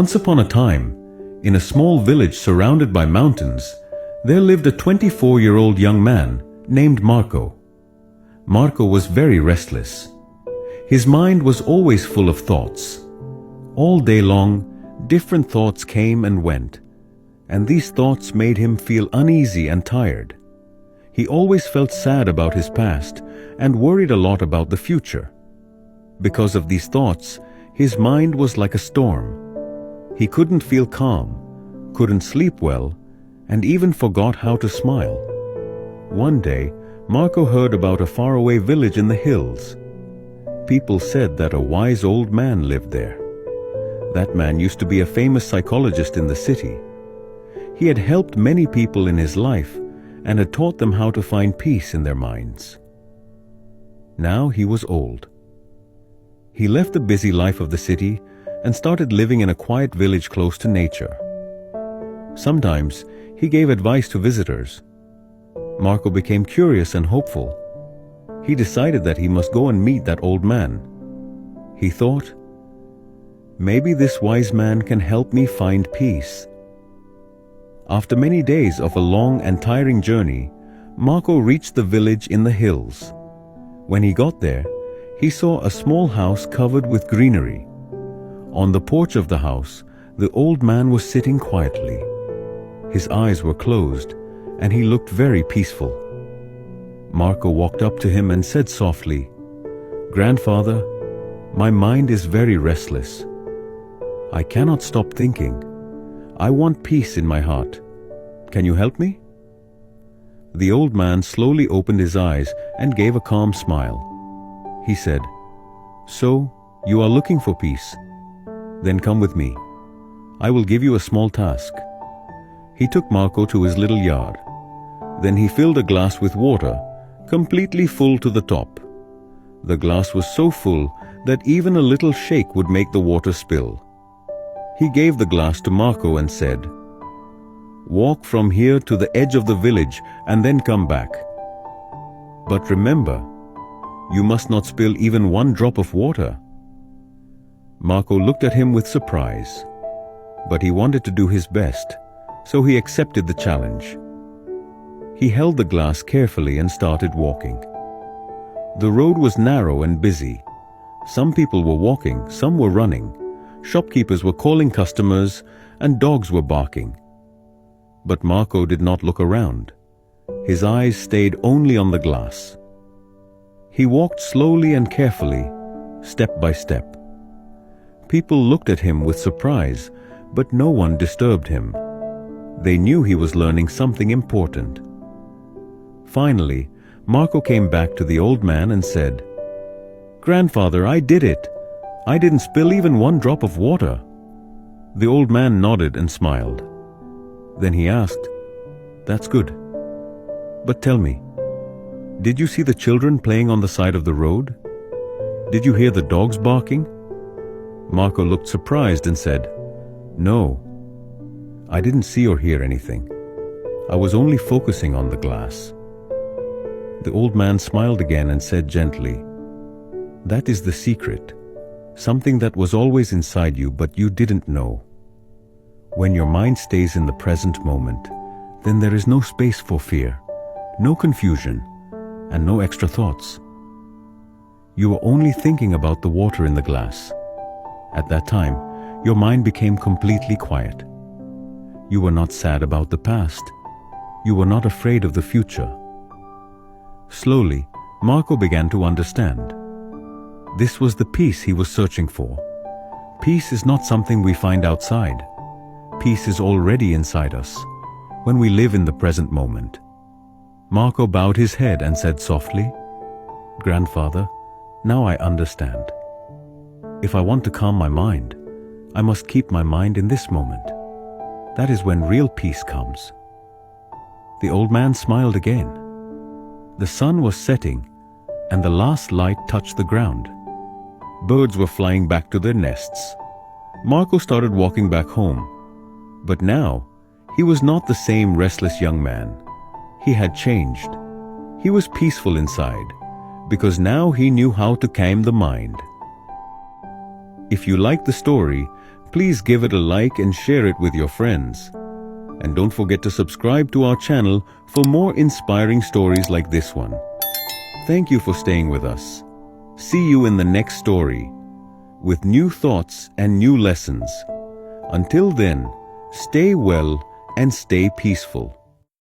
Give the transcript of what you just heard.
Once upon a time, in a small village surrounded by mountains, there lived a 24-year-old young man named Marco. Marco was very restless. His mind was always full of thoughts. All day long, different thoughts came and went, and these thoughts made him feel uneasy and tired. He always felt sad about his past and worried a lot about the future. Because of these thoughts, his mind was like a storm. He couldn't feel calm, couldn't sleep well, and even forgot how to smile. One day, Marco heard about a faraway village in the hills. People said that a wise old man lived there. That man used to be a famous psychologist in the city. He had helped many people in his life and had taught them how to find peace in their minds. Now he was old. He left the busy life of the city and started living in a quiet village close to nature. Sometimes he gave advice to visitors. Marco became curious and hopeful. He decided that he must go and meet that old man. He thought, maybe this wise man can help me find peace. After many days of a long and tiring journey, Marco reached the village in the hills. When he got there, he saw a small house covered with greenery. On the porch of the house, the old man was sitting quietly. His eyes were closed, and he looked very peaceful. Marco walked up to him and said softly, "Grandfather, my mind is very restless. I cannot stop thinking. I want peace in my heart. Can you help me?" The old man slowly opened his eyes and gave a calm smile. He said, "So, you are looking for peace? Then come with me. I will give you a small task." He took Marco to his little yard. Then he filled a glass with water, completely full to the top. The glass was so full that even a little shake would make the water spill. He gave the glass to Marco and said, "Walk from here to the edge of the village and then come back. But remember, you must not spill even one drop of water." Marco looked at him with surprise, but he wanted to do his best, so he accepted the challenge. He held the glass carefully and started walking. The road was narrow and busy. Some people were walking, some were running. Shopkeepers were calling customers, and dogs were barking. But Marco did not look around. His eyes stayed only on the glass. He walked slowly and carefully, step by step. People looked at him with surprise, but no one disturbed him. They knew he was learning something important. Finally, Marco came back to the old man and said, "Grandfather, I did it. I didn't spill even one drop of water." The old man nodded and smiled. Then he asked, "That's good. But tell me, did you see the children playing on the side of the road? Did you hear the dogs barking?" Marco looked surprised and said, "No, I didn't see or hear anything. I was only focusing on the glass." The old man smiled again and said gently, "That is the secret, something that was always inside you but you didn't know. When your mind stays in the present moment, then there is no space for fear, no confusion, and no extra thoughts. You are only thinking about the water in the glass. At that time, your mind became completely quiet. You were not sad about the past. You were not afraid of the future." Slowly, Marco began to understand. This was the peace he was searching for. Peace is not something we find outside. Peace is already inside us, when we live in the present moment. Marco bowed his head and said softly, "Grandfather, now I understand. If I want to calm my mind, I must keep my mind in this moment. That is when real peace comes." The old man smiled again. The sun was setting, and the last light touched the ground. Birds were flying back to their nests. Marco started walking back home. But now, he was not the same restless young man. He had changed. He was peaceful inside, because now he knew how to calm the mind. If you like the story, Please give it a like and share it with your friends. And don't forget to subscribe to our channel for more inspiring stories like this one. Thank you for staying with us. See you in the next story, with new thoughts and new lessons. Until then, stay well and stay peaceful.